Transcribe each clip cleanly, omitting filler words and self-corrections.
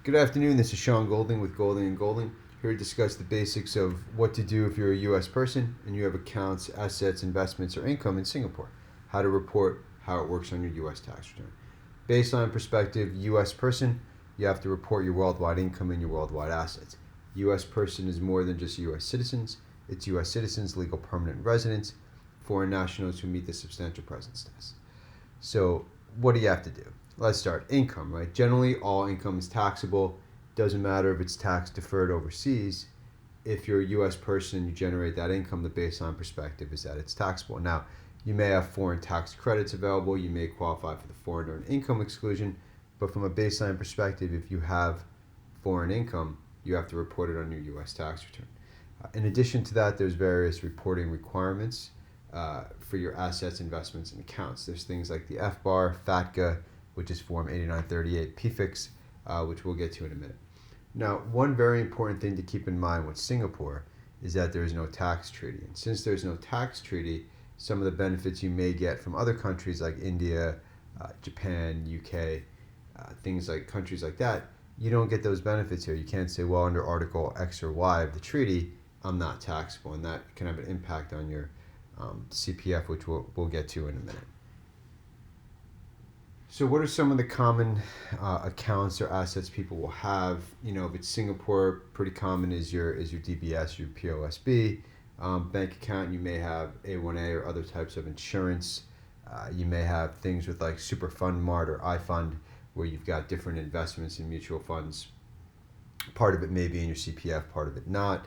Good afternoon, this is Sean Golding with Golding & Golding, here to discuss the basics of what to do if you're a U.S. person and you have accounts, assets, investments, or income in Singapore, how to report, how it works on your U.S. tax return. Baseline perspective, U.S. person, you have to report your worldwide income and your worldwide assets. U.S. person is more than just U.S. citizens. It's U.S. citizens, legal permanent residents, foreign nationals who meet the substantial presence test. So what do you have to do? Let's start. Income, right? Generally, all income is taxable. Doesn't matter if it's tax deferred overseas. If you're a U.S. person and you generate that income, the baseline perspective is that it's taxable. Now, you may have foreign tax credits available. You may qualify for the foreign earned income exclusion. But from a baseline perspective, if you have foreign income, you have to report it on your U.S. tax return. In addition to that, there's various reporting requirements for your assets, investments, and accounts. There's things like the FBAR, FATCA, which is Form 8938 PFIX, which we'll get to in a minute. Now, one very important thing to keep in mind with Singapore is that there is no tax treaty. And since there's no tax treaty, some of the benefits you may get from other countries like India, Japan, UK, things like countries like that, you don't get those benefits here. You can't say, well, under Article X or Y of the treaty, I'm not taxable. And that can have an impact on your CPF, which we'll get to in a minute. So what are some of the common accounts or assets people will have? You know, if it's Singapore, pretty common is your DBS, your POSB. Bank account, you may have A1A or other types of insurance. You may have things with like Super Fund Mart or iFund, where you've got different investments in mutual funds. Part of it may be in your CPF, part of it not.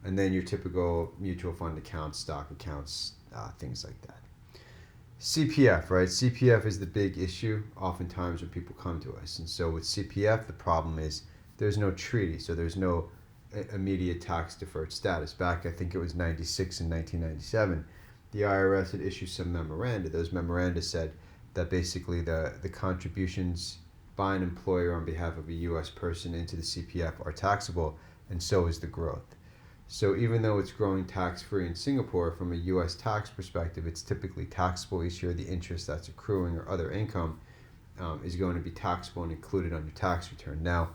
And then your typical mutual fund accounts, stock accounts, things like that. CPF, right? CPF is the big issue oftentimes when people come to us. And so with CPF, the problem is there's no treaty, so there's no immediate tax deferred status. Back, I think it was 96 and 1997, the IRS had issued some memoranda. Those memoranda said that basically the contributions by an employer on behalf of a U.S. person into the CPF are taxable, and so is the growth. So even though it's growing tax-free in Singapore, from a U.S. tax perspective, it's typically taxable each year. The interest that's accruing or other income is going to be taxable and included on your tax return. Now,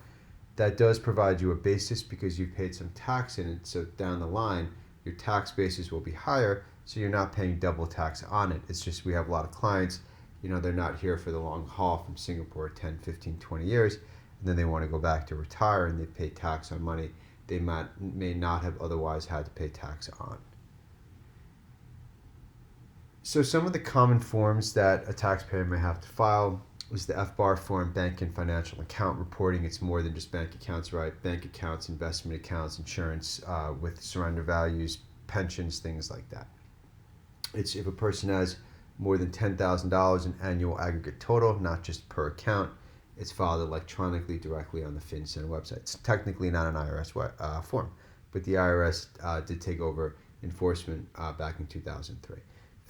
that does provide you a basis because you've paid some tax in it. So down the line, your tax basis will be higher, so you're not paying double tax on it. It's just we have a lot of clients, you know, they're not here for the long haul from Singapore 10, 15, 20 years, and then they want to go back to retire and they pay tax on money they may not have otherwise had to pay tax on. So some of the common forms that a taxpayer may have to file is the FBAR form, bank and financial account reporting. It's more than just bank accounts, right? Bank accounts, investment accounts, insurance with surrender values, pensions, things like that. It's if a person has more than $10,000 in annual aggregate total, not just per account, it's filed electronically directly on the FinCEN website. It's technically not an IRS form, but the IRS did take over enforcement back in 2003.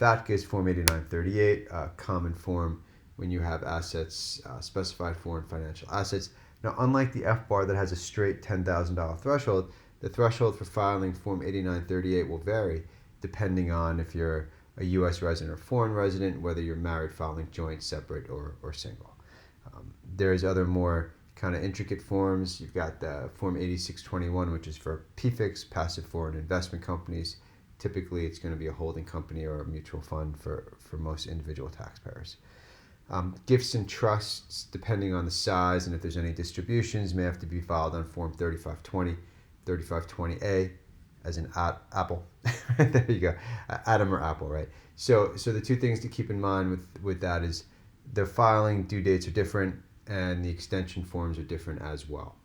FATCA is Form 8938, common form when you have assets, specified foreign financial assets. Now, unlike the FBAR that has a straight $10,000 threshold, the threshold for filing Form 8938 will vary depending on if you're a U.S. resident or foreign resident, whether you're married, filing joint, separate, or single. There's other more kind of intricate forms. You've got the Form 8621, which is for PFIX, passive foreign investment companies. Typically, it's going to be a holding company or a mutual fund for most individual taxpayers. Gifts and trusts, depending on the size and if there's any distributions, may have to be filed on Form 3520, 3520A, as in Apple. There you go, Adam or Apple, right? So the two things to keep in mind with that is the filing due dates are different and the extension forms are different as well.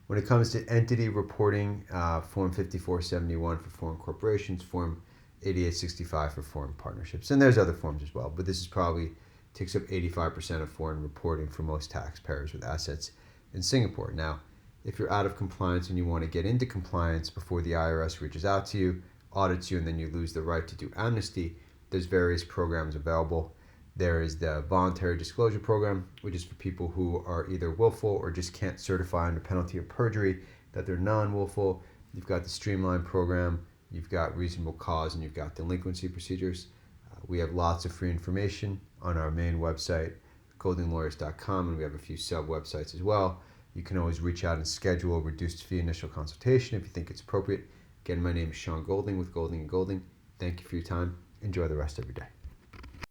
When it comes to entity reporting, Form 5471 for foreign corporations, Form 8865 for foreign partnerships, and there's other forms as well, but this is probably takes up 85% of foreign reporting for most taxpayers with assets in Singapore. Now, if you're out of compliance and you want to get into compliance before the IRS reaches out to you, audits you, and then you lose the right to do amnesty, there's various programs available. There is the voluntary disclosure program, which is for people who are either willful or just can't certify under penalty of perjury that they're non-willful. You've got the streamlined program, you've got reasonable cause, and you've got delinquency procedures. We have lots of free information on our main website, goldinglawyers.com, and we have a few sub-websites as well. You can always reach out and schedule a reduced fee initial consultation if you think it's appropriate. Again, my name is Sean Golding with Golding & Golding. Thank you for your time. Enjoy the rest of your day.